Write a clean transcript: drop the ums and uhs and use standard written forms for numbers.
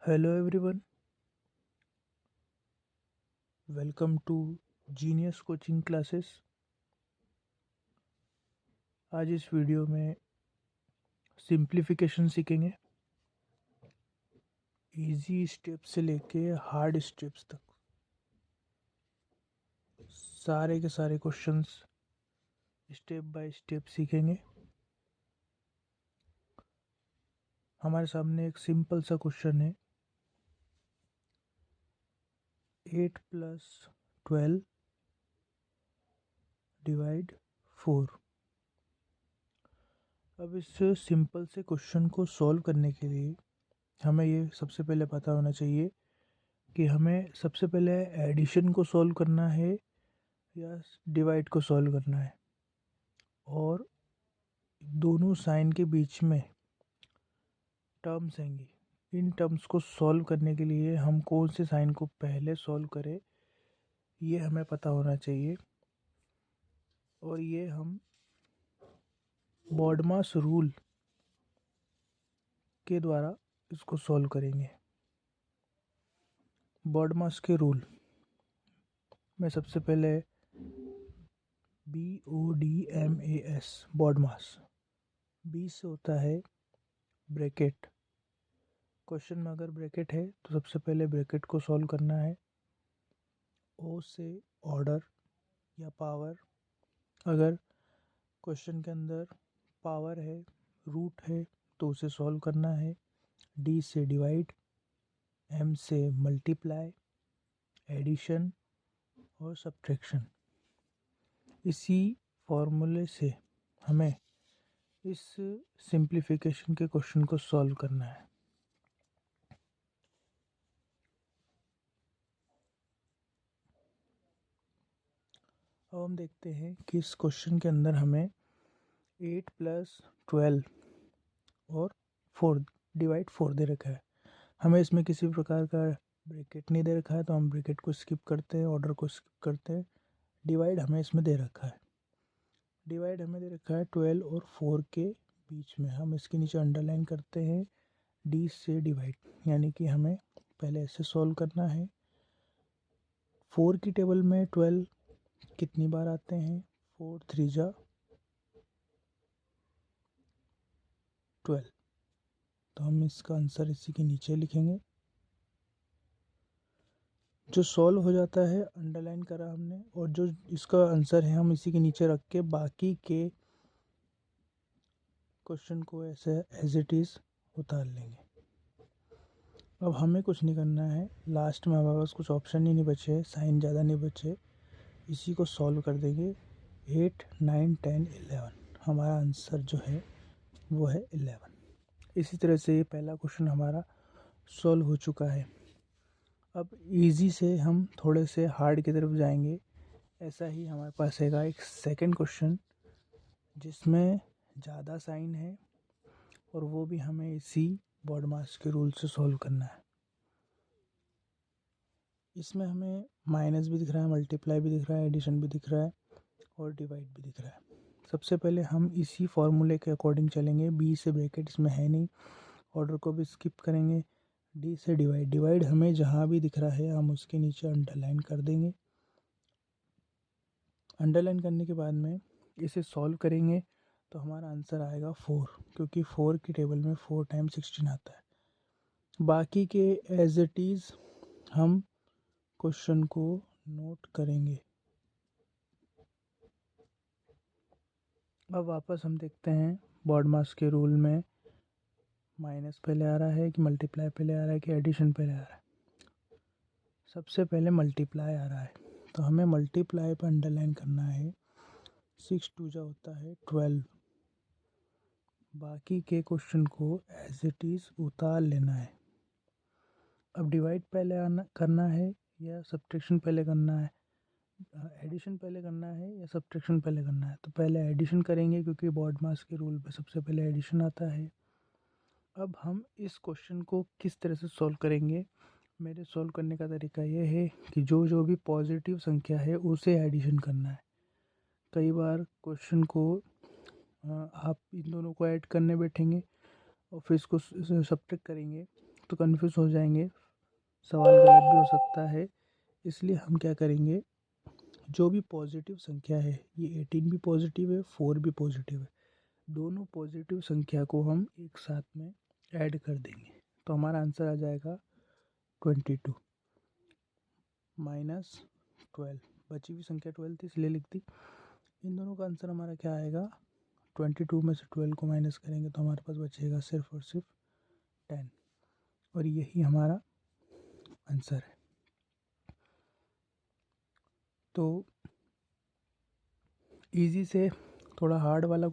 Hello everyone, welcome to genius coaching classes. आज इस video में सिंप्लीफिकेशन सीखेंगे। इजी स्टेप से लेके हार्ड स्टेप्स तक सारे के सारे क्वेश्चंस स्टेप बाय स्टेप सीखेंगे। हमारे सामने एक सिंपल सा क्वेश्चन है, 8 + 12 / 4। अब इस सिंपल से क्वेश्चन को सॉल्व करने के लिए हमें ये सबसे पहले पता होना चाहिए कि हमें सबसे पहले एडिशन को सॉल्व करना है या डिवाइड को सॉल्व करना है, और दोनों साइन के बीच में टर्म्स आएंगी। इन टर्म्स को सॉल्व करने के लिए हम कौन से साइन को पहले सॉल्व करें, ये हमें पता होना चाहिए। और ये हम बॉडमास रूल के द्वारा इसको सॉल्व करेंगे। बॉडमास के रूल में सबसे पहले BODMAS, बॉडमास। बी से होता है ब्रैकेट। क्वेश्चन में अगर ब्रैकेट है तो सबसे पहले ब्रैकेट को सॉल्व करना है। ओ से ऑर्डर या पावर, अगर क्वेश्चन के अंदर पावर है, रूट है, तो उसे सॉल्व करना है। डी से डिवाइड, एम से मल्टीप्लाई, एडिशन और सब्ट्रैक्शन। इसी फॉर्मूले से हमें इस सिंप्लीफिकेशन के क्वेश्चन को सॉल्व करना है। अब हम देखते हैं कि इस क्वेश्चन के अंदर हमें 8 + 12 और 4 / 4 दे रखा है। हमें इसमें किसी प्रकार का ब्रैकेट नहीं दे रखा है, तो हम ब्रैकेट को स्किप करते हैं, ऑर्डर को स्किप करते हैं। डिवाइड हमें इसमें दे रखा है। डिवाइड हमें दे रखा है 12 और 4 के बीच में। हम इसके नीचे अंडरलाइन करते हैं डी से डिवाइड, यानी कि हमें पहले ऐसे सॉल्व करना है। 4 की टेबल में 12 कितनी बार आते हैं? 4 3 जा 12। तो हम इसका आंसर इसी के नीचे लिखेंगे। जो सॉल्व हो जाता है अंडरलाइन करा हमने, और जो इसका आंसर है हम इसी के नीचे रख के बाकी के क्वेश्चन को ऐसे एज इट इज़ उतार लेंगे। अब हमें कुछ नहीं करना है, लास्ट में हमारे पास कुछ ऑप्शन ही नहीं बचे, साइन ज़्यादा नहीं बचे, इसी को सॉल्व कर देंगे। 8 9 10 11, हमारा आंसर जो है वो है 11। इसी तरह से ये पहला क्वेश्चन हमारा सॉल्व हो चुका है। अब इजी से हम थोड़े से हार्ड की तरफ जाएंगे। ऐसा ही हमारे पास है एक सेकंड क्वेश्चन जिसमें ज़्यादा साइन है, और वो भी हमें इसी बॉडमास के रूल से सॉल्व करना है। इसमें हमें माइनस भी दिख रहा है, मल्टीप्लाई भी दिख रहा है, एडिशन भी दिख रहा है और डिवाइड भी दिख रहा है। सबसे पहले हम इसी फॉर्मूले के अकॉर्डिंग चलेंगे। बी से ब्रैकेट इसमें है नहीं, ऑर्डर को भी स्किप करेंगे। डी से डिवाइड, डिवाइड हमें जहाँ भी दिख रहा है हम उसके नीचे अंडरलाइन कर देंगे। अंडरलाइन करने के बाद में इसे सॉल्व करेंगे तो हमारा आंसर आएगा 4, क्योंकि 4 की टेबल में 4 × 16 आता है। बाकी के एज इट इज़ हम क्वेश्चन को नोट करेंगे। अब वापस हम देखते हैं बॉडमास के रूल में माइनस पहले आ रहा है कि मल्टीप्लाई पहले आ रहा है कि एडिशन पहले आ रहा है। सबसे पहले मल्टीप्लाई आ रहा है, तो हमें मल्टीप्लाई पर अंडरलाइन करना है। 6 2 जा होता है 12। बाकी के क्वेश्चन को एज इट इज़ उतार लेना है। अब डिवाइड पहले करना है या सब्ट्रैक्शन पहले करना है, एडिशन पहले करना है या सब्ट्रैक्शन पहले करना है? तो पहले एडिशन करेंगे, क्योंकि बॉडमास के रूल पे सबसे पहले एडिशन आता है। अब हम इस क्वेश्चन को किस तरह से सॉल्व करेंगे? मेरे सॉल्व करने का तरीका ये है कि जो जो भी पॉजिटिव संख्या है उसे एडिशन करना है। कई बार क्वेश्चन को आप इन दोनों को ऐड करने बैठेंगे और फिर इसको सब्ट्रैक्ट करेंगे, तो कन्फ्यूज़ हो जाएंगे, सवाल गलत भी हो सकता है। इसलिए हम क्या करेंगे, जो भी पॉजिटिव संख्या है, ये 18 भी पॉजिटिव है, 4 भी पॉजिटिव है, दोनों पॉजिटिव संख्या को हम एक साथ में ऐड कर देंगे। तो हमारा आंसर आ जाएगा 22 माइनस 12। बची हुई संख्या 12 थी इसलिए लिख दी। इन दोनों का आंसर हमारा क्या आएगा, 22 में से 12 को माइनस करेंगे तो हमारे पास बचेगा सिर्फ और सिर्फ 10, और यही हमारा आंसर है। तो इजी से थोड़ा हार्ड वाला